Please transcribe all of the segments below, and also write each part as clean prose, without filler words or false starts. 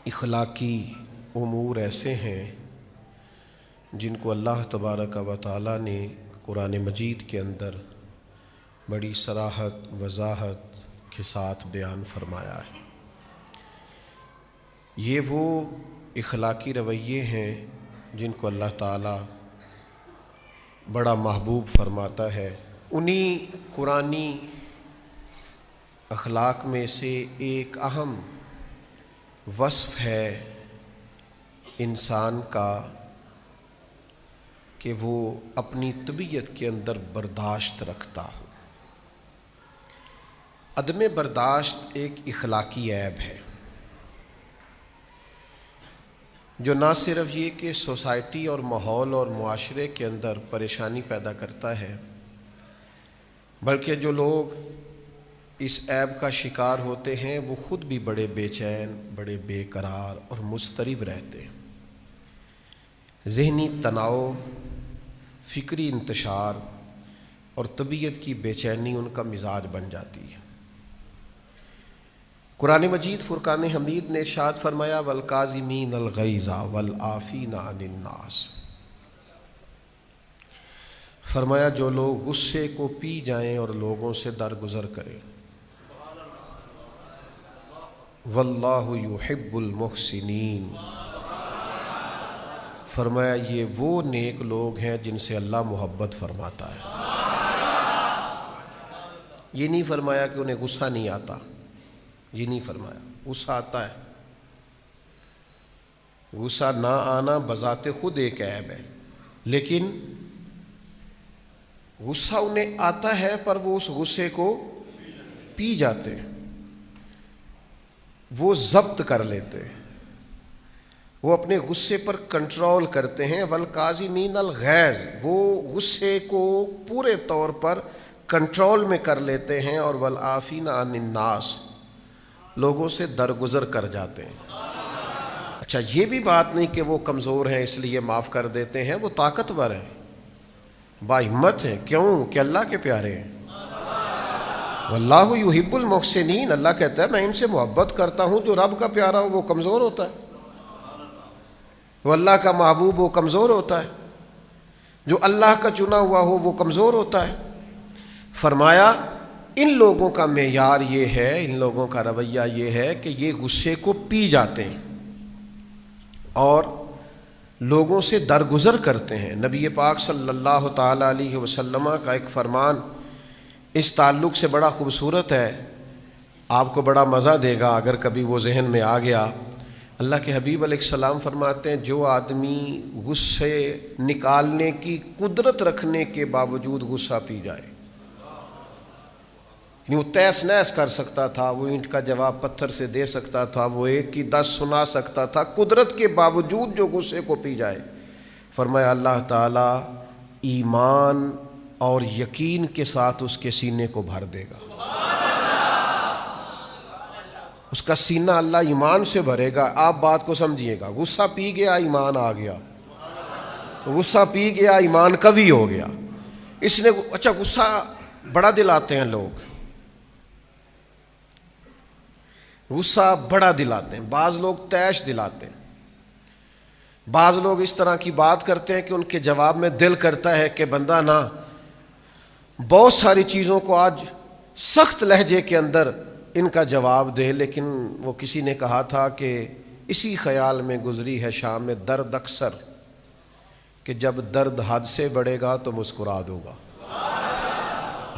اخلاقی امور ایسے ہیں جن کو اللہ تبارک و تعالیٰ نے قرآن مجید کے اندر بڑی صراحت وضاحت کے ساتھ بیان فرمایا ہے۔ یہ وہ اخلاقی رویے ہیں جن کو اللہ تعالیٰ بڑا محبوب فرماتا ہے۔ انہی قرآنی اخلاق میں سے ایک اہم وصف ہے انسان کا کہ وہ اپنی طبیعت کے اندر برداشت رکھتا ہو۔ عدم برداشت ایک اخلاقی عیب ہے جو نہ صرف یہ کہ سوسائٹی اور ماحول اور معاشرے کے اندر پریشانی پیدا کرتا ہے، بلکہ جو لوگ اس عیب کا شکار ہوتے ہیں وہ خود بھی بڑے بے چین، بڑے بے قرار اور مضطرب رہتے ہیں۔ ذہنی تناؤ، فکری انتشار اور طبیعت کی بے چینی ان کا مزاج بن جاتی ہے۔ قرآن مجید فرقان حمید نے ارشاد فرمایا والکاظمین الغیظ والعافین عن الناس، فرمایا جو لوگ غصے کو پی جائیں اور لوگوں سے درگزر کریں۔ واللہ یحب المحسنین، فرمایا یہ وہ نیک لوگ ہیں جن سے اللہ محبت فرماتا ہے۔ یہ نہیں فرمایا کہ انہیں غصہ نہیں آتا، یہ نہیں فرمایا، غصہ آتا ہے۔ غصہ نہ آنا بذات خود ایک عیب ہے، لیکن غصہ انہیں آتا ہے پر وہ اس غصے کو پی جاتے ہیں، وہ ضبط کر لیتے ہیں، وہ اپنے غصے پر کنٹرول کرتے ہیں۔ والکاظمین الغیظ، وہ غصے کو پورے طور پر کنٹرول میں کر لیتے ہیں، اور والعافین عن الناس، لوگوں سے درگزر کر جاتے ہیں۔ اچھا، یہ بھی بات نہیں کہ وہ کمزور ہیں اس لیے معاف کر دیتے ہیں، وہ طاقتور ہیں، با ہمت ہیں۔ کیوں؟ کہ اللہ کے پیارے ہیں۔ واللہ یحب المحسنین، اللہ کہتا ہے میں ان سے محبت کرتا ہوں۔ جو رب کا پیارا ہو وہ کمزور ہوتا ہے، وہ اللہ کا محبوب وہ کمزور ہوتا ہے، جو اللہ کا چنا ہوا ہو وہ کمزور ہوتا ہے۔ فرمایا ان لوگوں کا معیار یہ ہے، ان لوگوں کا رویہ یہ ہے کہ یہ غصے کو پی جاتے ہیں اور لوگوں سے درگزر کرتے ہیں۔ نبی پاک صلی اللہ تعالی علیہ وسلم کا ایک فرمان اس تعلق سے بڑا خوبصورت ہے، آپ کو بڑا مزہ دے گا اگر کبھی وہ ذہن میں آ گیا۔ اللہ کے حبیب علیہ السلام فرماتے ہیں جو آدمی غصے نکالنے کی قدرت رکھنے کے باوجود غصہ پی جائے، یعنی وہ تیس نیس کر سکتا تھا، وہ اینٹ کا جواب پتھر سے دے سکتا تھا، وہ ایک کی 10 سنا سکتا تھا، قدرت کے باوجود جو غصے کو پی جائے، فرمایا اللہ تعالیٰ ایمان اور یقین کے ساتھ اس کے سینے کو بھر دے گا۔ اس کا سینہ اللہ ایمان سے بھرے گا۔ آپ بات کو سمجھیے گا، غصہ پی گیا ایمان آ گیا، غصہ پی گیا ایمان قوی ہو گیا۔ اس نے اچھا غصہ بڑا دلاتے ہیں لوگ، غصہ بڑا دلاتے ہیں، بعض لوگ تیش دلاتے ہیں، بعض لوگ اس طرح کی بات کرتے ہیں کہ ان کے جواب میں دل کرتا ہے کہ بندہ نہ بہت ساری چیزوں کو آج سخت لہجے کے اندر ان کا جواب دے، لیکن وہ کسی نے کہا تھا کہ اسی خیال میں گزری ہے شام میں درد اکثر کہ جب درد حد سے بڑھے گا تو مسکرا دوں گا۔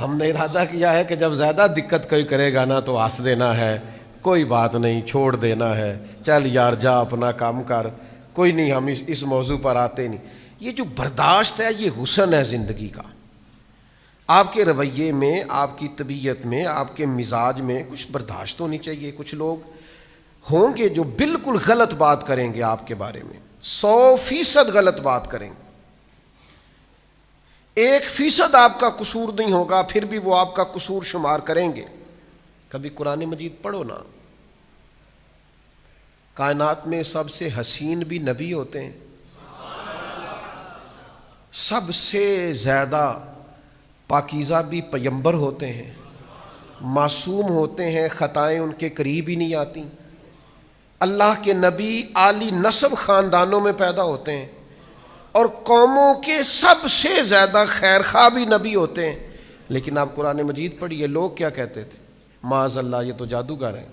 ہم نے ارادہ کیا ہے کہ جب زیادہ دقت کوئی کرے گا نا تو ہنس دینا ہے، کوئی بات نہیں، چھوڑ دینا ہے، چل یار جا اپنا کام کر، کوئی نہیں، ہم اس موضوع پر آتے نہیں۔ یہ جو برداشت ہے یہ حسن ہے زندگی کا۔ آپ کے رویے میں، آپ کی طبیعت میں، آپ کے مزاج میں کچھ برداشت ہونی چاہیے۔ کچھ لوگ ہوں گے جو بالکل غلط بات کریں گے آپ کے بارے میں، 100% غلط بات کریں گے، 1% آپ کا قصور نہیں ہوگا، پھر بھی وہ آپ کا قصور شمار کریں گے۔ کبھی قرآن مجید پڑھو نا، کائنات میں سب سے حسین بھی نبی ہوتے ہیں، سب سے زیادہ پاکیزہ بھی پیمبر ہوتے ہیں، معصوم ہوتے ہیں، خطائیں ان کے قریب ہی نہیں آتی۔ اللہ کے نبی عالی نسب خاندانوں میں پیدا ہوتے ہیں اور قوموں کے سب سے زیادہ خیر خواہ بھی نبی ہوتے ہیں، لیکن آپ قرآن مجید پڑھیے، لوگ کیا کہتے تھے؟ معاذ اللہ، یہ تو جادوگر ہیں،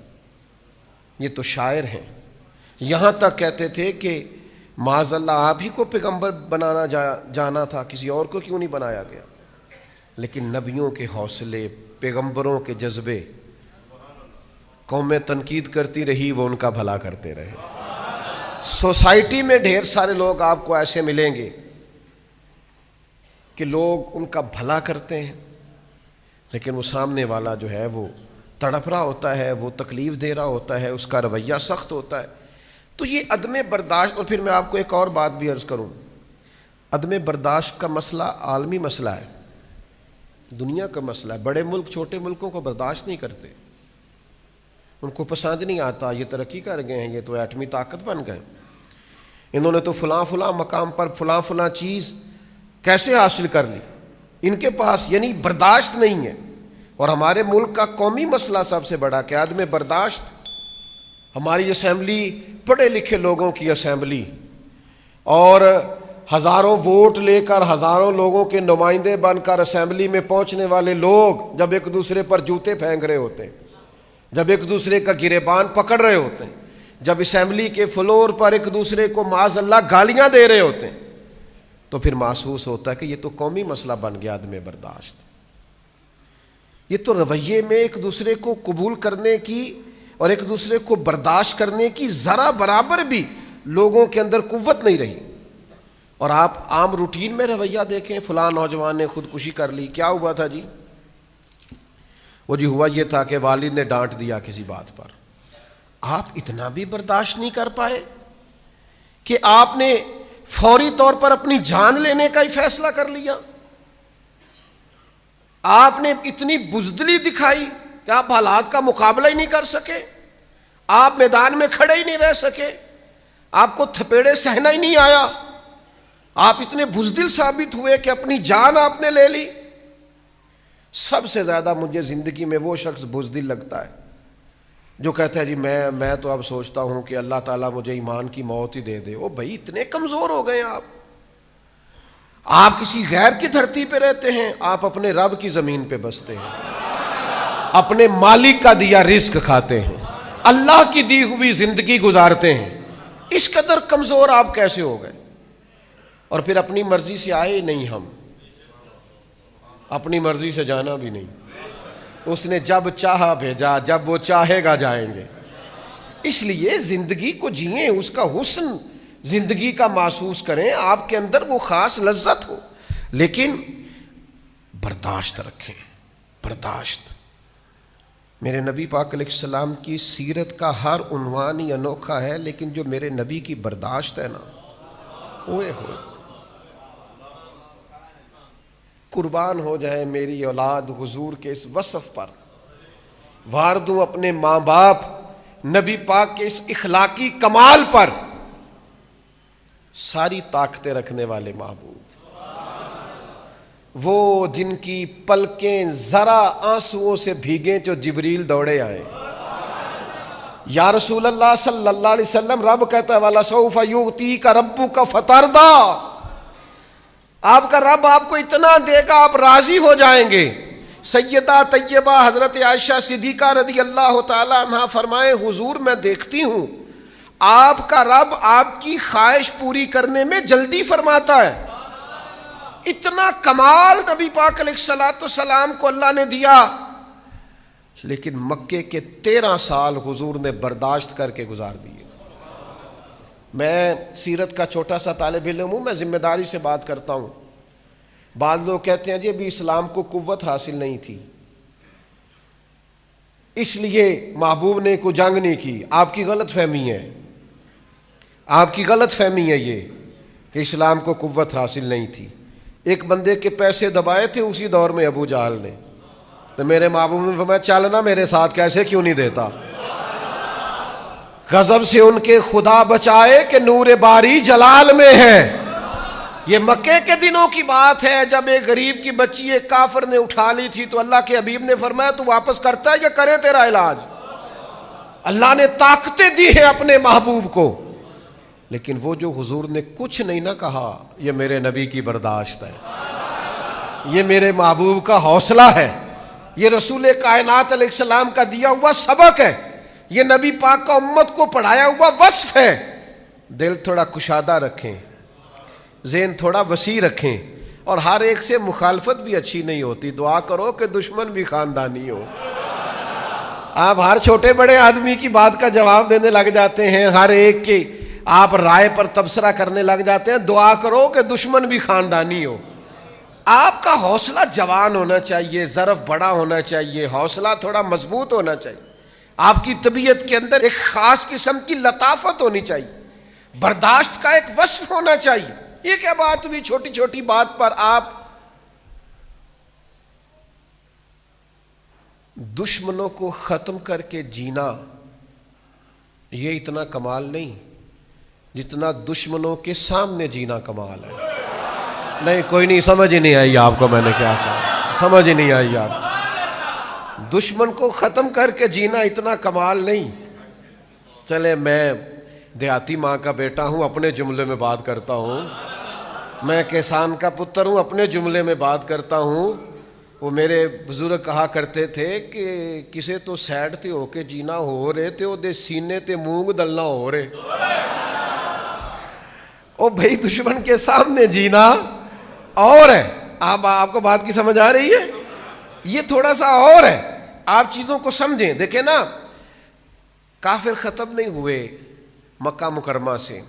یہ تو شاعر ہیں۔ یہاں تک کہتے تھے کہ معاذ اللہ آپ ہی کو پیغمبر بنانا جانا تھا، کسی اور کو کیوں نہیں بنایا گیا؟ لیکن نبیوں کے حوصلے، پیغمبروں کے جذبے، قومیں تنقید کرتی رہی، وہ ان کا بھلا کرتے رہے۔ سوسائٹی میں ڈھیر سارے لوگ آپ کو ایسے ملیں گے کہ لوگ ان کا بھلا کرتے ہیں، لیکن وہ سامنے والا جو ہے وہ تڑپ رہا ہوتا ہے، وہ تکلیف دے رہا ہوتا ہے، اس کا رویہ سخت ہوتا ہے۔ تو یہ عدم برداشت، اور پھر میں آپ کو ایک اور بات بھی عرض کروں، عدم برداشت کا مسئلہ عالمی مسئلہ ہے، دنیا کا مسئلہ ہے۔ بڑے ملک چھوٹے ملکوں کو برداشت نہیں کرتے، ان کو پسند نہیں آتا، یہ ترقی کر گئے ہیں، یہ تو ایٹمی طاقت بن گئے، انہوں نے تو فلاں مقام پر فلاں چیز کیسے حاصل کر لی، ان کے پاس یعنی برداشت نہیں ہے۔ اور ہمارے ملک کا قومی مسئلہ سب سے بڑا کہ عدم برداشت۔ ہماری اسمبلی پڑھے لکھے لوگوں کی اسمبلی، اور ہزاروں ووٹ لے کر ہزاروں لوگوں کے نمائندے بن کر اسمبلی میں پہنچنے والے لوگ جب ایک دوسرے پر جوتے پھینک رہے ہوتے ہیں، جب ایک دوسرے کا گریبان پکڑ رہے ہوتے ہیں، جب اسمبلی کے فلور پر ایک دوسرے کو معاذ اللہ گالیاں دے رہے ہوتے ہیں، تو پھر محسوس ہوتا ہے کہ یہ تو قومی مسئلہ بن گیا عدم برداشت۔ یہ تو رویے میں ایک دوسرے کو قبول کرنے کی اور ایک دوسرے کو برداشت کرنے کی ذرا برابر بھی لوگوں کے اندر قوت نہیں رہی۔ اور آپ عام روٹین میں رویہ دیکھیں، فلاں نوجوان نے خودکشی کر لی، کیا ہوا تھا جی؟ وہ جی ہوا یہ تھا کہ والد نے ڈانٹ دیا کسی بات پر۔ آپ اتنا بھی برداشت نہیں کر پائے کہ آپ نے فوری طور پر اپنی جان لینے کا ہی فیصلہ کر لیا؟ آپ نے اتنی بزدلی دکھائی کہ آپ حالات کا مقابلہ ہی نہیں کر سکے، آپ میدان میں کھڑے ہی نہیں رہ سکے، آپ کو تھپیڑے سہنا ہی نہیں آیا، آپ اتنے بزدل ثابت ہوئے کہ اپنی جان آپ نے لے لی۔ سب سے زیادہ مجھے زندگی میں وہ شخص بزدل لگتا ہے جو کہتا ہے جی میں تو اب سوچتا ہوں کہ اللہ تعالیٰ مجھے ایمان کی موت ہی دے دے۔ او بھائی، اتنے کمزور ہو گئے آپ کسی غیر کی دھرتی پہ رہتے ہیں، آپ اپنے رب کی زمین پہ بستے ہیں، اپنے مالک کا دیا رزق کھاتے ہیں، اللہ کی دی ہوئی زندگی گزارتے ہیں۔ اس قدر کمزور آپ کیسے ہو گئے؟ اور پھر اپنی مرضی سے آئے نہیں، ہم اپنی مرضی سے جانا بھی نہیں، اس نے جب چاہا بھیجا، جب وہ چاہے گا جائیں گے۔ اس لیے زندگی کو جئیں، اس کا حسن زندگی کا محسوس کریں، آپ کے اندر وہ خاص لذت ہو، لیکن برداشت رکھیں، برداشت۔ میرے نبی پاک علیہ السلام کی سیرت کا ہر عنوان ہی انوکھا ہے، لیکن جو میرے نبی کی برداشت ہے نا، اوئے ہوئے، قربان ہو جائے میری اولاد حضور کے اس وصف پر، وار دوں اپنے ماں باپ نبی پاک کے اس اخلاقی کمال پر۔ ساری طاقتیں رکھنے والے محبوب، وہ جن کی پلکیں ذرا آنسوؤں سے بھیگیں جو جبریل دوڑے آئے۔ یا رسول اللہ صلی اللہ علیہ وسلم، رب کہتا ہے وَلَسَوْفَ يُؤْتِيكَ رَبُّكَ فَتَرْضَىٰ، آپ کا رب آپ کو اتنا دے گا آپ راضی ہو جائیں گے۔ سیدہ طیبہ حضرت عائشہ صدیقہ رضی اللہ تعالی عنہا فرمائے، حضور میں دیکھتی ہوں آپ کا رب آپ کی خواہش پوری کرنے میں جلدی فرماتا ہے۔ اتنا کمال نبی پاک علیہ الصلوۃ والسلام کو اللہ نے دیا، لیکن مکے کے 13 سال حضور نے برداشت کر کے گزار دیے۔ میں سیرت کا چھوٹا سا طالب علم ہوں، میں ذمہ داری سے بات کرتا ہوں۔ بعض لوگ کہتے ہیں جی ابھی اسلام کو قوت حاصل نہیں تھی، اس لیے محبوب نے کوئی جنگ نہیں کی۔ آپ کی غلط فہمی ہے، آپ کی غلط فہمی ہے یہ کہ اسلام کو قوت حاصل نہیں تھی۔ ایک بندے کے پیسے دبائے تھے اسی دور میں ابو جہل نے، تو میرے محبوب نے فرمایا چلنا میرے ساتھ، کیسے کیوں نہیں دیتا۔ غضب سے ان کے خدا بچائے کہ نور باری جلال میں ہے۔ یہ مکے کے دنوں کی بات ہے جب ایک غریب کی بچی ایک کافر نے اٹھا لی تھی، تو اللہ کے حبیب نے فرمایا تو واپس کرتا ہے یا کرے تیرا علاج؟ اللہ نے طاقتیں دی ہیں اپنے محبوب کو، لیکن وہ جو حضور نے کچھ نہیں نہ کہا، یہ میرے نبی کی برداشت ہے، یہ میرے محبوب کا حوصلہ ہے، یہ رسول کائنات علیہ السلام کا دیا ہوا سبق ہے، یہ نبی پاک کا امت کو پڑھایا ہوا وصف ہے۔ دل تھوڑا کشادہ رکھیں، ذہن تھوڑا وسیع رکھیں، اور ہر ایک سے مخالفت بھی اچھی نہیں ہوتی، دعا کرو کہ دشمن بھی خاندانی ہو۔ آپ ہر چھوٹے بڑے آدمی کی بات کا جواب دینے لگ جاتے ہیں، ہر ایک کی آپ رائے پر تبصرہ کرنے لگ جاتے ہیں، دعا کرو کہ دشمن بھی خاندانی ہو۔ آپ کا حوصلہ جوان ہونا چاہیے، ظرف بڑا ہونا چاہیے، حوصلہ تھوڑا مضبوط ہونا چاہیے، آپ کی طبیعت کے اندر ایک خاص قسم کی لطافت ہونی چاہیے، برداشت کا ایک وصف ہونا چاہیے۔ یہ کیا بات ہوئی چھوٹی چھوٹی بات پر آپ دشمنوں کو ختم کر کے جینا؟ یہ اتنا کمال نہیں جتنا دشمنوں کے سامنے جینا کمال ہے۔ نہیں، کوئی نہیں، سمجھ ہی نہیں آئی آپ کو میں نے کیا کہا، سمجھ ہی نہیں آئی آپ۔ دشمن کو ختم کر کے جینا اتنا کمال نہیں۔ چلے میں دیہاتی ماں کا بیٹا ہوں، اپنے جملے میں بات کرتا ہوں، میں کسان کا پتر ہوں، اپنے جملے میں بات کرتا ہوں۔ وہ میرے بزرگ کہا کرتے تھے کہ کسے تو سیڈ تے ہو کے جینا ہو رہے تے او دے سینے تے مونگ دلنا ہو رہے۔ او بھائی دشمن کے سامنے جینا اور ہے۔ آپ کو بات کی سمجھ آ رہی ہے؟ یہ تھوڑا سا اور ہے، آپ چیزوں کو سمجھیں۔ دیکھیں نا، کافر ختم نہیں ہوئے مکہ مکرمہ سے،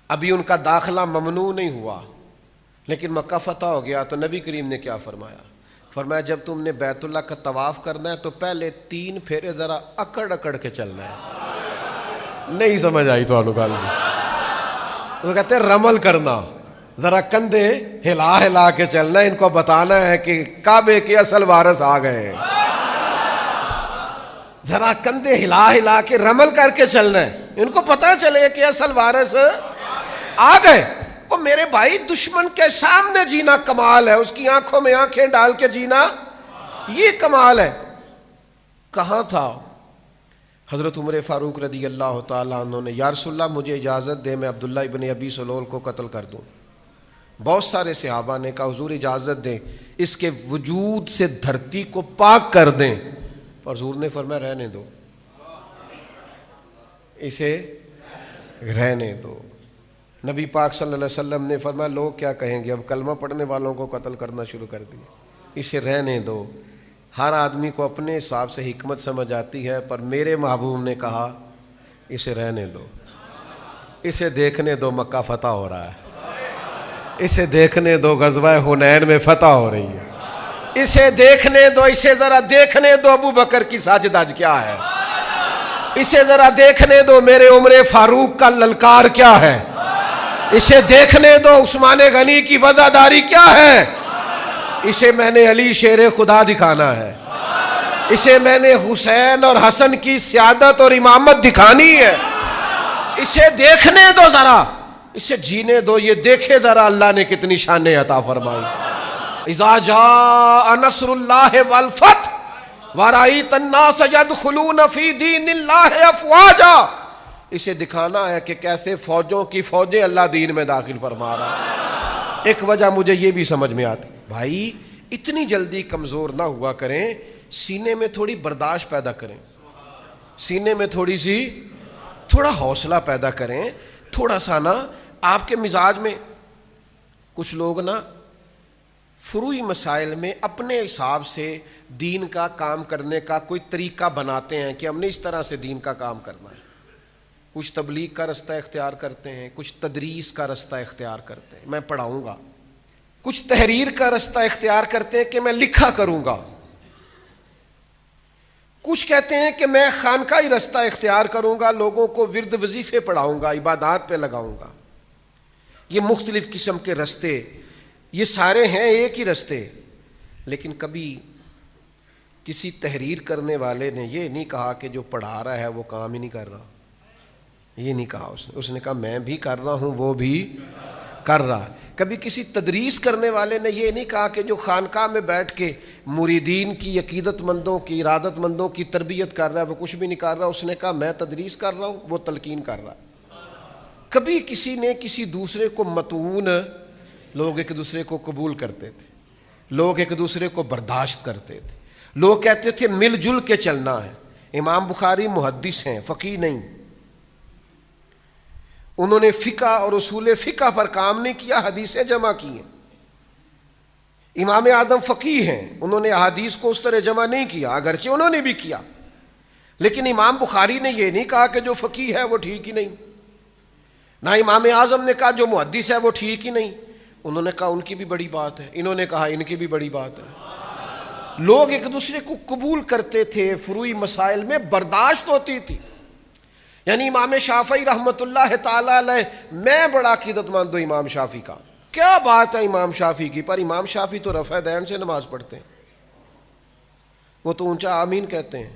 ابھی ان کا داخلہ ممنوع نہیں ہوا، لیکن مکہ فتح ہو گیا تو نبی کریم نے کیا فرمایا؟ فرمایا جب تم نے بیت اللہ کا طواف کرنا ہے تو پہلے 3 پھیرے ذرا اکڑ اکڑ کے چلنا ہے۔ نہیں سمجھ آئی تو آنو گال وہ کہتے ہیں رمل کرنا، ذرا کندھے ہلا ہلا کے چلنا ہے، ان کو بتانا ہے کہ کعبے کے اصل وارث آ گئے ہیں۔ ذرا کندھے ہلا ہلا کے رمل کر کے چلنا ہے، ان کو پتہ چلے کہ اصل وارث آ گئے۔ وہ میرے بھائی دشمن کے سامنے جینا کمال ہے، اس کی آنکھوں میں آنکھیں ڈال کے جینا یہ کمال ہے۔ کہاں تھا حضرت عمر فاروق رضی اللہ تعالیٰ عنہ نے، یا رسول اللہ مجھے اجازت دے میں عبداللہ ابن ابی سلول کو قتل کر دوں۔ بہت سارے صحابہ نے کہا حضور اجازت دیں، اس کے وجود سے دھرتی کو پاک کر دیں، پر حضور نے فرمایا رہنے دو، اسے رہنے دو۔ نبی پاک صلی اللہ علیہ وسلم نے فرمایا لوگ کیا کہیں گے، اب کلمہ پڑھنے والوں کو قتل کرنا شروع کر دیا، اسے رہنے دو۔ ہر آدمی کو اپنے حساب سے حکمت سمجھ آتی ہے، پر میرے محبوب نے کہا اسے رہنے دو، اسے دیکھنے دو مکہ فتح ہو رہا ہے، اسے دیکھنے دو غزوہ حنین میں فتح ہو رہی ہے، اسے دیکھنے دو، اسے ذرا دیکھنے دو ابو بکر کی ساجد آج کیا ہے، اسے ذرا دیکھنے دو میرے عمر فاروق کا للکار کیا ہے، اسے دیکھنے دو عثمان غنی کی وفاداری کیا ہے، اسے میں نے علی شیر خدا دکھانا ہے، اسے میں نے حسین اور حسن کی سیادت اور امامت دکھانی ہے، اسے دیکھنے دو ذرا، اسے جینے دو، یہ دیکھے ذرا اللہ نے کتنی شانیں عطا فرمائی۔ اذا جاء نصر اللہ والفتح ورأیت الناس يدخلون فی دین اللہ افواجا، اسے دکھانا ہے کہ کیسے فوجوں کی فوجیں اللہ دین میں داخل فرما رہا ہے۔ ایک وجہ مجھے یہ بھی سمجھ میں آتی، بھائی اتنی جلدی کمزور نہ ہوا کریں، سینے میں تھوڑی برداشت پیدا کریں، سینے میں تھوڑا حوصلہ پیدا کریں، تھوڑا سا نا آپ کے مزاج میں کچھ لوگ نا فروعی مسائل میں اپنے حساب سے دین کا کام کرنے کا کوئی طریقہ بناتے ہیں کہ ہم نے اس طرح سے دین کا کام کرنا ہے۔ کچھ تبلیغ کا رستہ اختیار کرتے ہیں، کچھ تدریس کا رستہ اختیار کرتے ہیں، میں پڑھاؤں گا، کچھ تحریر کا رستہ اختیار کرتے ہیں کہ میں لکھا کروں گا، کچھ کہتے ہیں کہ میں خانقاہی رستہ اختیار کروں گا، لوگوں کو ورد وظیفے پڑھاؤں گا، عبادات پہ لگاؤں گا۔ یہ مختلف قسم کے رستے، یہ سارے ہیں ایک ہی رستے، لیکن کبھی کسی تحریر کرنے والے نے یہ نہیں کہا کہ جو پڑھا رہا ہے وہ کام ہی نہیں کر رہا، یہ نہیں کہا اس نے کہا میں بھی کر رہا ہوں وہ بھی کر رہا. کبھی کسی تدریس کرنے والے نے یہ نہیں کہا کہ جو خانقاہ میں بیٹھ کے مریدین کی، عقیدت مندوں کی، ارادت مندوں کی تربیت کر رہا ہے وہ کچھ بھی نہیں کر رہا. اس نے کہا میں تدریس کر رہا ہوں، وہ تلقین کر رہا. کبھی کسی نے کسی دوسرے کو متعون، لوگ ایک دوسرے کو قبول کرتے تھے، لوگ ایک دوسرے کو برداشت کرتے تھے، لوگ کہتے تھے مل جل کے چلنا ہے. امام بخاری محدث ہیں، فقیہ نہیں. انہوں نے فقہ اور اصول فقہ پر کام نہیں کیا، حدیثیں جمع کی ہیں. امام اعظم فقیہ ہیں، انہوں نے احادیث کو اس طرح جمع نہیں کیا، اگرچہ انہوں نے بھی کیا. لیکن امام بخاری نے یہ نہیں کہا کہ جو فقیہ ہے وہ ٹھیک ہی نہیں، نہ امام اعظم نے کہا جو محدث ہے وہ ٹھیک ہی نہیں. انہوں نے کہا ان کی بھی بڑی بات ہے، انہوں نے کہا ان کی بھی بڑی بات ہے. لوگ ایک دوسرے کو قبول کرتے تھے، فروعی مسائل میں برداشت ہوتی تھی. یعنی امام شافعی رحمۃ اللہ تعالی علیہ، میں بڑا عقیدت مند ہوں امام شافعی کا، کیا بات ہے امام شافعی کی، پر امام شافعی تو رفع دین سے نماز پڑھتے ہیں، وہ تو اونچا آمین کہتے ہیں،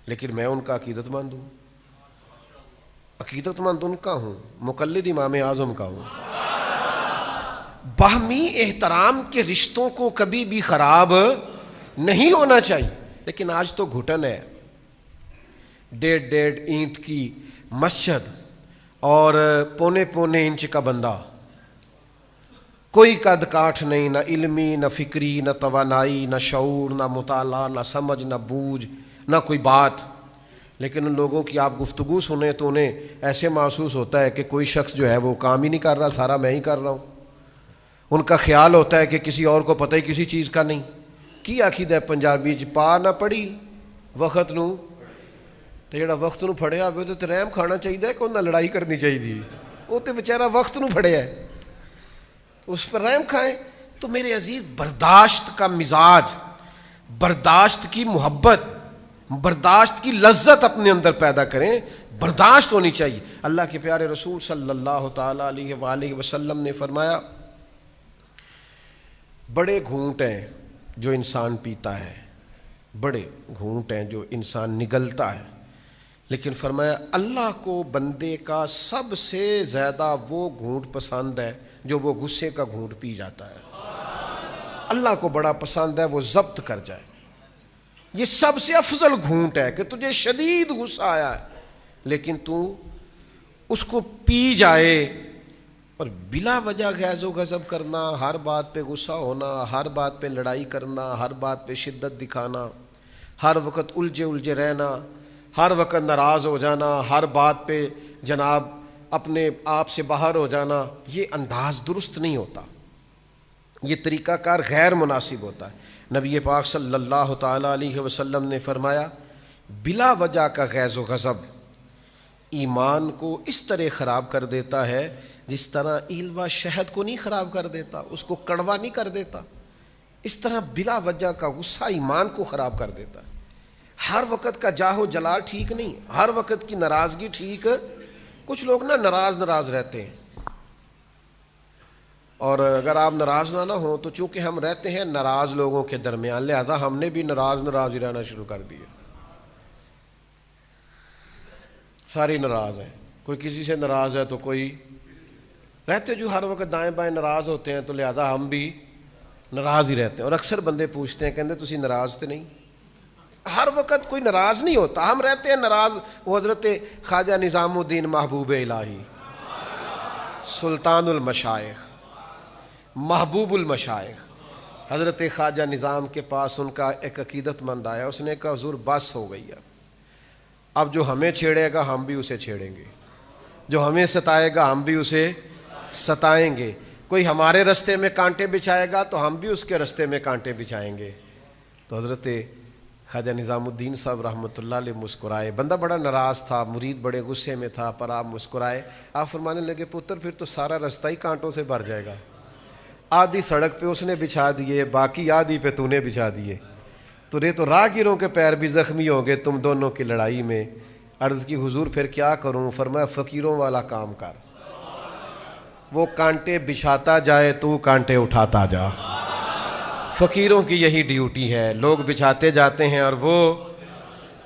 لیکن میں ان کا عقیدت مند ہوں. عقیدت مند ان کا ہوں، مقلد امام اعظم کا ہوں. باہمی احترام کے رشتوں کو کبھی بھی خراب نہیں ہونا چاہیے. لیکن آج تو گھٹن ہے، 1.5 اینٹ کی مسجد اور 1.25 انچ کا بندہ، کوئی قد کاٹھ نہیں، نہ علمی، نہ فکری، نہ توانائی، نہ شعور، نہ مطالعہ، نہ سمجھ، نہ بوجھ، نہ کوئی بات. لیکن ان لوگوں کی آپ گفتگو سنیں تو انہیں ایسے محسوس ہوتا ہے کہ کوئی شخص جو ہے وہ کام ہی نہیں کر رہا، سارا میں ہی کر رہا ہوں. ان کا خیال ہوتا ہے کہ کسی اور کو پتہ ہی کسی چیز کا نہیں. کی عقیدہ ہے پنجابی چ پا نہ پڑھی وقت نو، تو جڑا وقت نو پھڑیا ہوئے تو رحم کھانا چاہیے کہ انہیں لڑائی کرنی چاہیے. وہ تو بیچارہ وقت نو پھڑیا ہے، تو اس پر رحم کھائیں. تو میرے عزیز، برداشت کا مزاج، برداشت کی محبت، برداشت کی لذت اپنے اندر پیدا کریں. برداشت ہونی چاہیے. اللہ کے پیارے رسول صلی اللہ تعالی علیہ وآلہ وسلم نے فرمایا، بڑے گھونٹ ہیں جو انسان پیتا ہے، بڑے گھونٹ ہیں جو انسان نگلتا ہے، لیکن فرمایا اللہ کو بندے کا سب سے زیادہ وہ گھونٹ پسند ہے جو وہ غصے کا گھونٹ پی جاتا ہے. اللہ کو بڑا پسند ہے وہ ضبط کر جائے. یہ سب سے افضل گھونٹ ہے کہ تجھے شدید غصہ آیا ہے لیکن تو اس کو پی جائے. اور بلا وجہ غیظ و غضب کرنا، ہر بات پہ غصہ ہونا، ہر بات پہ لڑائی کرنا، ہر بات پہ شدت دکھانا، ہر وقت الجھے رہنا، ہر وقت ناراض ہو جانا، ہر بات پہ جناب اپنے آپ سے باہر ہو جانا، یہ انداز درست نہیں ہوتا، یہ طریقہ کار غیر مناسب ہوتا ہے. نبی پاک صلی اللہ تعالی علیہ وسلم نے فرمایا، بلا وجہ کا غیظ و غضب ایمان کو اس طرح خراب کر دیتا ہے جس طرح ایلوا شہد کو نہیں خراب کر دیتا، اس کو کڑوا نہیں کر دیتا، اس طرح بلا وجہ کا غصہ ایمان کو خراب کر دیتا ہے. ہر وقت کا جاہ و جلال ٹھیک نہیں، ہر وقت کی ناراضگی ٹھیک. کچھ لوگ ناراض رہتے ہیں، اور اگر آپ ناراض نہ ہوں تو چونکہ ہم رہتے ہیں ناراض لوگوں کے درمیان، لہذا ہم نے بھی ناراض ہی رہنا شروع کر دیا. سارے ناراض ہیں، کوئی کسی سے ناراض ہے تو کوئی رہتے جو ہر وقت دائیں بائیں ناراض ہوتے ہیں، تو لہذا ہم بھی ناراض ہی رہتے ہیں. اور اکثر بندے پوچھتے ہیں، کہتے تسی ناراض تو نہیں؟ ہر وقت کوئی ناراض نہیں ہوتا، ہم رہتے ہیں ناراض. وہ حضرت خواجہ نظام الدین محبوب الہی، سلطان المشائخ، محبوب المشائخ، حضرت خواجہ نظام کے پاس ان کا ایک عقیدت مند آیا. اس نے کہا حضور بس ہو گئی اب جو ہمیں چھیڑے گا ہم بھی اسے چھیڑیں گے، جو ہمیں ستائے گا ہم بھی اسے ستائیں گے، کوئی ہمارے رستے میں کانٹے بچھائے گا تو ہم بھی اس کے رستے میں کانٹے بچھائیں گے. تو حضرت خواجہ نظام الدین صاحب رحمۃ اللہ علیہ مسکرائے. بندہ بڑا ناراض تھا، مرید بڑے غصے میں تھا، پر آپ مسکرائے. آپ فرمانے لگے، پتر پھر تو سارا رستہ ہی کانٹوں سے بھر جائے گا. آدھی سڑک پہ اس نے بچھا دیے، باقی آدھی پہ تو نے بچھا دیے، تو راہگیروں کے پیر بھی زخمی ہوں گے تم دونوں کی لڑائی میں. عرض کی حضور پھر کیا کروں؟ فرمایا فقیروں والا کام کر، وہ کانٹے بچھاتا جائے تو کانٹے اٹھاتا جا. فقیروں کی یہی ڈیوٹی ہے، لوگ بچھاتے جاتے ہیں اور وہ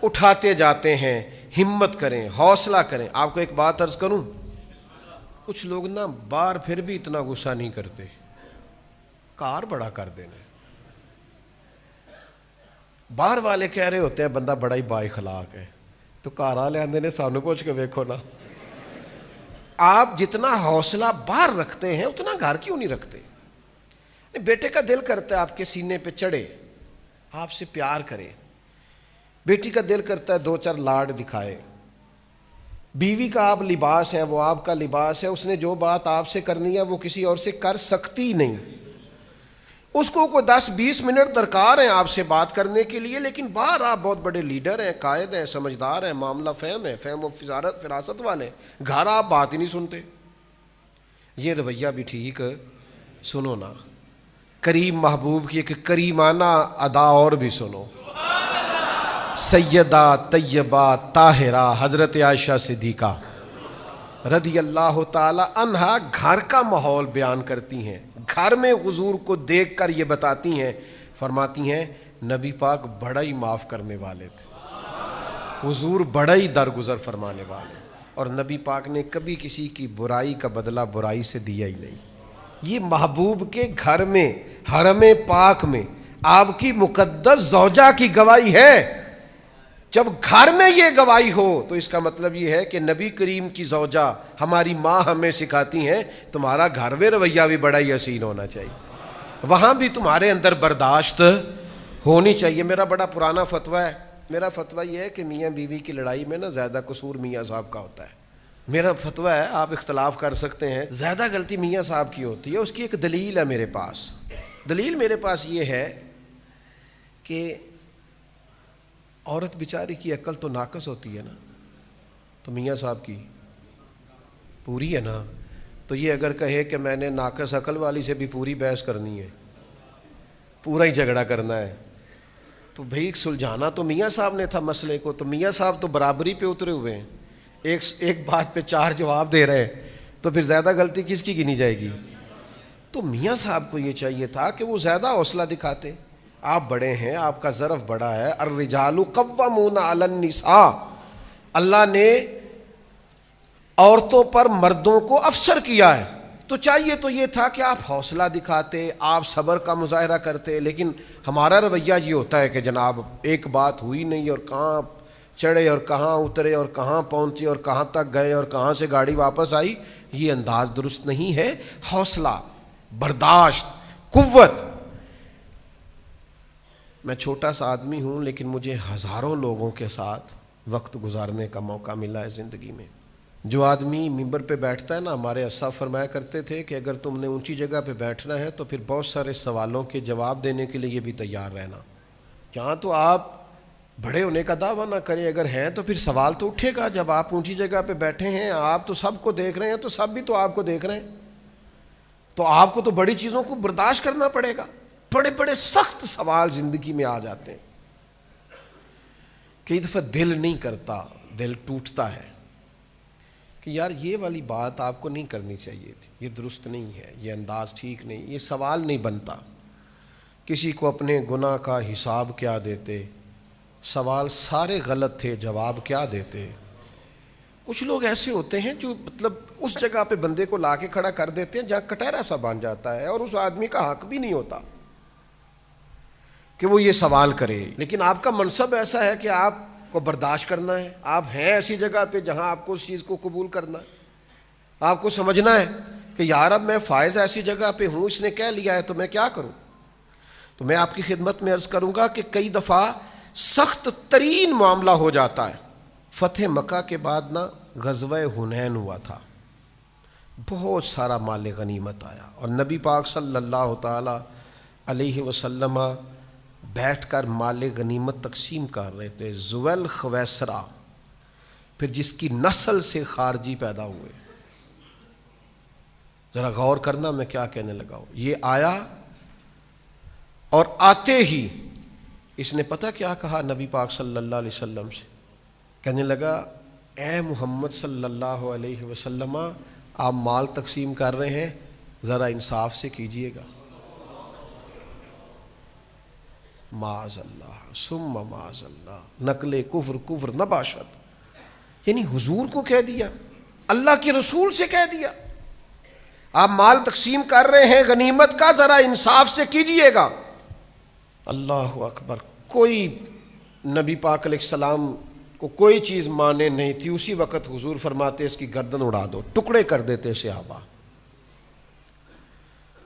اٹھاتے جاتے ہیں. ہمت کریں، حوصلہ کریں. آپ کو ایک بات عرض کروں، کچھ لوگ نا باہر پھر بھی اتنا غصہ نہیں کرتے، کار بڑا کر دینا۔ باہر والے کہہ رہے ہوتے ہیں بندہ بڑا ہی با اخلاق ہے، تو کار والے آندے نے سانو پوچھ کے ویکھو نا۔ آپ جتنا حوصلہ باہر رکھتے ہیں اتنا گھر کیوں نہیں رکھتے؟ بیٹے کا دل کرتا ہے آپ کے سینے پہ چڑھے، آپ سے پیار کرے، بیٹی کا دل کرتا ہے دو چار لاڈ دکھائے، بیوی کا آپ لباس ہے، وہ آپ کا لباس ہے، اس نے جو بات آپ سے کرنی ہے وہ کسی اور سے کر سکتی نہیں، اس کو کوئی 10-20 منٹ درکار ہیں آپ سے بات کرنے کے لیے، لیکن باہر آپ بہت بڑے لیڈر ہیں، قائد ہیں، سمجھدار ہیں، معاملہ فہم ہے، فہم و فراست والے، گھر آپ بات ہی نہیں سنتے۔ یہ رویہ بھی ٹھیک سنو نا، کریم محبوب کی ایک کریمانہ ادا اور بھی سنو۔ سیدہ طیبہ طاہرہ حضرت عائشہ صدیقہ رضی اللہ تعالی عنہا گھر کا ماحول بیان کرتی ہیں، گھر میں حضور کو دیکھ کر یہ بتاتی ہیں، فرماتی ہیں نبی پاک بڑا ہی معاف کرنے والے تھے، حضور بڑا ہی درگزر فرمانے والے، اور نبی پاک نے کبھی کسی کی برائی کا بدلہ برائی سے دیا ہی نہیں۔ یہ محبوب کے گھر میں، حرم پاک میں آپ کی مقدس زوجہ کی گواہی ہے۔ جب گھر میں یہ گواہی ہو تو اس کا مطلب یہ ہے کہ نبی کریم کی زوجہ ہماری ماں ہمیں سکھاتی ہیں تمہارا گھر میں رویہ بھی بڑا ہی حسین ہونا چاہیے، وہاں بھی تمہارے اندر برداشت ہونی چاہیے۔ میرا بڑا پرانا فتویٰ ہے، میرا فتویٰ یہ ہے کہ میاں بیوی کی لڑائی میں نا زیادہ قصور میاں صاحب کا ہوتا ہے۔ میرا فتویٰ ہے، آپ اختلاف کر سکتے ہیں، زیادہ غلطی میاں صاحب کی ہوتی ہے۔ اس کی ایک دلیل ہے میرے پاس، دلیل میرے پاس یہ ہے کہ عورت بیچاری کی عقل تو ناقص ہوتی ہے نا، تو میاں صاحب کی پوری ہے نا، تو یہ اگر کہے کہ میں نے ناقص عقل والی سے بھی پوری بحث کرنی ہے، پورا ہی جھگڑا کرنا ہے، تو بھئی سلجھانا تو میاں صاحب نے تھا مسئلے کو، تو میاں صاحب تو برابری پہ اترے ہوئے ہیں، ایک بات پہ 4 جواب دے رہے ہیں، تو پھر زیادہ غلطی کس کی گنی جائے گی؟ تو میاں صاحب کو یہ چاہیے تھا کہ وہ زیادہ حوصلہ دکھاتے۔ آپ بڑے ہیں، آپ کا ظرف بڑا ہے، الرجال قوامون علی النساء، اللہ نے عورتوں پر مردوں کو افسر کیا ہے، تو چاہیے تو یہ تھا کہ آپ حوصلہ دکھاتے، آپ صبر کا مظاہرہ کرتے، لیکن ہمارا رویہ یہ ہوتا ہے کہ جناب ایک بات ہوئی نہیں اور کہاں چڑھے اور کہاں اترے اور کہاں پہنچے اور کہاں تک گئے اور کہاں سے گاڑی واپس آئی، یہ انداز درست نہیں ہے۔ حوصلہ، برداشت، قوت۔ میں چھوٹا سا آدمی ہوں لیکن مجھے ہزاروں لوگوں کے ساتھ وقت گزارنے کا موقع ملا ہے زندگی میں۔ جو آدمی ممبر پہ بیٹھتا ہے نا، ہمارے اساتذہ فرمایا کرتے تھے کہ اگر تم نے اونچی جگہ پہ بیٹھنا ہے تو پھر بہت سارے سوالوں کے جواب دینے کے لیے بھی تیار رہنا۔ یہاں تو آپ بڑے ہونے کا دعویٰ نہ کریں، اگر ہیں تو پھر سوال تو اٹھے گا۔ جب آپ اونچی جگہ پہ بیٹھے ہیں، آپ تو سب کو دیکھ رہے ہیں، تو سب بھی تو آپ کو دیکھ رہے ہیں، تو آپ کو تو بڑی چیزوں کو برداشت کرنا پڑے گا۔ بڑے بڑے سخت سوال زندگی میں آ جاتے ہیں، کئی دفعہ دل نہیں کرتا، دل ٹوٹتا ہے کہ یار یہ والی بات آپ کو نہیں کرنی چاہیے تھی، یہ درست نہیں ہے، یہ انداز ٹھیک نہیں، یہ سوال نہیں بنتا۔ کسی کو اپنے گناہ کا حساب کیا دیتے، سوال سارے غلط تھے، جواب کیا دیتے۔ کچھ لوگ ایسے ہوتے ہیں جو مطلب اس جگہ پہ بندے کو لا کے کھڑا کر دیتے ہیں جہاں کٹہرا سا بن جاتا ہے، اور اس آدمی کا حق بھی نہیں ہوتا کہ وہ یہ سوال کرے، لیکن آپ کا منصب ایسا ہے کہ آپ کو برداشت کرنا ہے۔ آپ ہیں ایسی جگہ پہ جہاں آپ کو اس چیز کو قبول کرنا ہے، آپ کو سمجھنا ہے کہ یار اب میں فائز ایسی جگہ پہ ہوں، اس نے کہہ لیا ہے تو میں کیا کروں۔ تو میں آپ کی خدمت میں عرض کروں گا کہ کئی دفعہ سخت ترین معاملہ ہو جاتا ہے۔ فتح مکہ کے بعد نا غزوہ حنین ہوا تھا، بہت سارا مال غنیمت آیا، اور نبی پاک صلی اللہ تعالی علیہ وسلم بیٹھ کر مال غنیمت تقسیم کر رہے تھے۔ ذوال خویسرہ، پھر جس کی نسل سے خارجی پیدا ہوئے، ذرا غور کرنا میں کیا کہنے لگا ہوں۔ یہ آیا اور آتے ہی اس نے پتہ کیا کہا نبی پاک صلی اللہ علیہ وسلم سے، کہنے لگا اے محمد صلی اللہ علیہ وسلم، آپ مال تقسیم کر رہے ہیں، ذرا انصاف سے کیجئے گا۔ معاذ اللہ ثم معاذ اللہ، نقل کفر نباشت، یعنی حضور کو کہہ دیا، اللہ کے رسول سے کہہ دیا۔ آپ مال تقسیم کر رہے ہیں غنیمت کا، ذرا انصاف سے کیجئے گا۔ اللہ اکبر۔ کوئی نبی پاک علیہ السلام کو کوئی چیز مانے نہیں تھی، اسی وقت حضور فرماتے اس کی گردن اڑا دو، ٹکڑے کر دیتے صحابہ،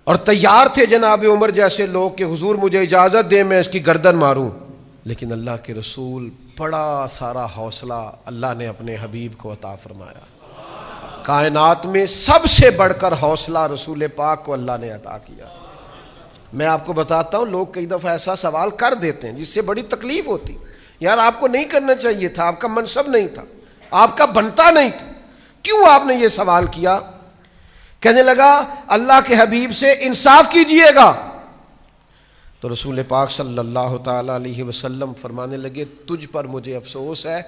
اور تیار تھے جناب عمر جیسے لوگ کہ حضور مجھے اجازت دیں میں اس کی گردن ماروں، لیکن اللہ کے رسول بڑا سارا حوصلہ اللہ نے اپنے حبیب کو عطا فرمایا۔ کائنات میں سب سے بڑھ کر حوصلہ رسول پاک کو اللہ نے عطا کیا۔ میں آپ کو بتاتا ہوں، لوگ کئی دفعہ ایسا سوال کر دیتے ہیں جس سے بڑی تکلیف ہوتی، یار آپ کو نہیں کرنا چاہیے تھا، آپ کا منصب نہیں تھا، آپ کا بنتا نہیں تھا، کیوں آپ نے یہ سوال کیا؟ کہنے لگا اللہ کے حبیب سے انصاف کیجئے گا، تو رسول پاک صلی اللہ تعالی علیہ وسلم فرمانے لگے تجھ پر مجھے افسوس ہے۔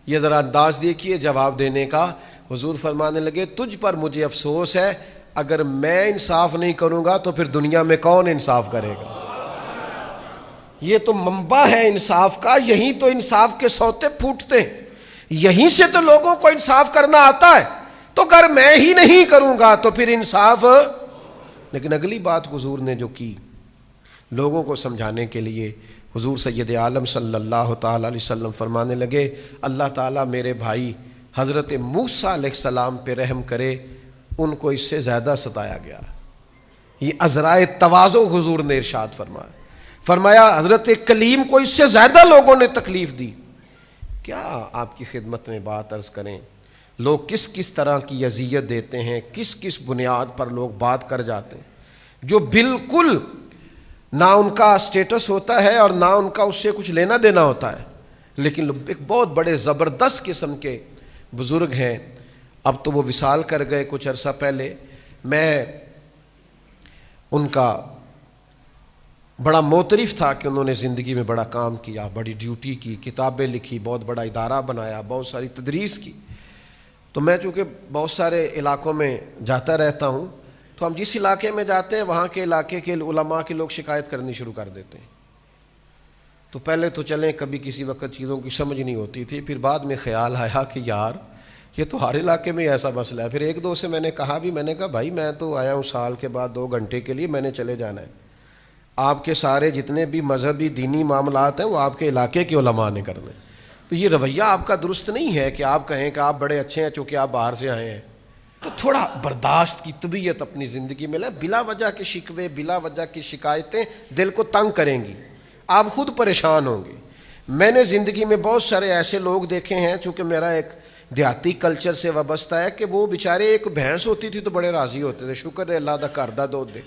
یہ ذرا انداز دیکھیے جواب دینے کا۔ حضور فرمانے لگے تجھ پر مجھے افسوس ہے، اگر میں انصاف نہیں کروں گا تو پھر دنیا میں کون انصاف کرے گا؟ یہ تو منبع ہے انصاف کا، یہیں تو انصاف کے سوتے پھوٹتے ہیں، یہیں سے تو لوگوں کو انصاف کرنا آتا ہے، تو اگر میں ہی نہیں کروں گا تو پھر انصاف۔ لیکن اگلی بات حضور نے جو کی لوگوں کو سمجھانے کے لیے، حضور سید عالم صلی اللہ تعالی علیہ وسلم فرمانے لگے اللہ تعالیٰ میرے بھائی حضرت موسیٰ علیہ السلام پہ رحم کرے، ان کو اس سے زیادہ ستایا گیا۔ یہ عذرائے تواضع حضور نے ارشاد فرمایا حضرت کلیم کو اس سے زیادہ لوگوں نے تکلیف دی۔ کیا آپ کی خدمت میں بات عرض کریں، لوگ کس کس طرح کی اذیت دیتے ہیں، کس کس بنیاد پر لوگ بات کر جاتے ہیں جو بالکل نہ ان کا سٹیٹس ہوتا ہے اور نہ ان کا اس سے کچھ لینا دینا ہوتا ہے، لیکن ایک بہت بڑے زبردست قسم کے بزرگ ہیں، اب تو وہ وصال کر گئے کچھ عرصہ پہلے، میں ان کا بڑا معترف تھا کہ انہوں نے زندگی میں بڑا کام کیا، بڑی ڈیوٹی کی، کتابیں لکھی، بہت بڑا ادارہ بنایا، بہت ساری تدریس کی۔ تو میں چونکہ بہت سارے علاقوں میں جاتا رہتا ہوں، تو ہم جس علاقے میں جاتے ہیں وہاں کے علاقے کے علماء کے لوگ شکایت کرنی شروع کر دیتے ہیں۔ تو پہلے تو چلیں کبھی کسی وقت چیزوں کی سمجھ نہیں ہوتی تھی، پھر بعد میں خیال آیا کہ یار یہ تو ہر علاقے میں ایسا مسئلہ ہے۔ پھر ایک دو سے میں نے کہا بھائی میں تو آیا ہوں سال کے بعد 2 گھنٹے کے لیے، میں نے چلے جانا ہے، آپ کے سارے جتنے بھی مذہبی دینی معاملات ہیں وہ آپ کے علاقے کے علماء نے کرنے۔ تو یہ رویہ آپ کا درست نہیں ہے کہ آپ کہیں کہ آپ بڑے اچھے ہیں چونکہ آپ باہر سے آئے ہیں۔ تو تھوڑا برداشت کی طبیعت اپنی زندگی میں لیں، بلا وجہ کے شکوے، بلا وجہ کی شکایتیں دل کو تنگ کریں گی، آپ خود پریشان ہوں گے۔ میں نے زندگی میں بہت سارے ایسے لوگ دیکھے ہیں، چونکہ میرا ایک دیہاتی کلچر سے وابستہ ہے، کہ وہ بیچارے ایک بھینس ہوتی تھی تو بڑے راضی ہوتے تھے، شکر ہے اللہ دا گھر دا دودھ دے،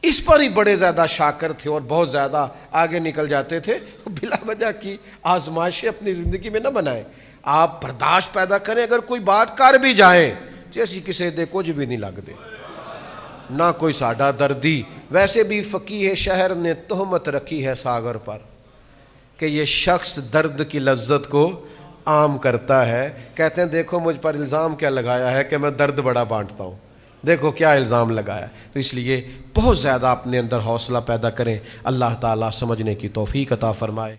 اس پر ہی بڑے زیادہ شاکر تھے اور بہت زیادہ آگے نکل جاتے تھے۔ بلا وجہ کی آزمائشیں اپنی زندگی میں نہ بنائیں، آپ برداشت پیدا کریں، اگر کوئی بات کر بھی جائیں جیسی کسی دے کچھ بھی نہیں لگ دے، نہ کوئی ساڈا دردی۔ ویسے بھی فقیہ شہر نے تہمت رکھی ہے ساغر پر کہ یہ شخص درد کی لذت کو عام کرتا ہے، کہتے ہیں دیکھو مجھ پر الزام کیا لگایا ہے کہ میں درد بڑا بانٹتا ہوں، دیکھو کیا الزام لگایا۔ تو اس لیے بہت زیادہ اپنے اندر حوصلہ پیدا کریں، اللہ تعالیٰ سمجھنے کی توفیق عطا فرمائے۔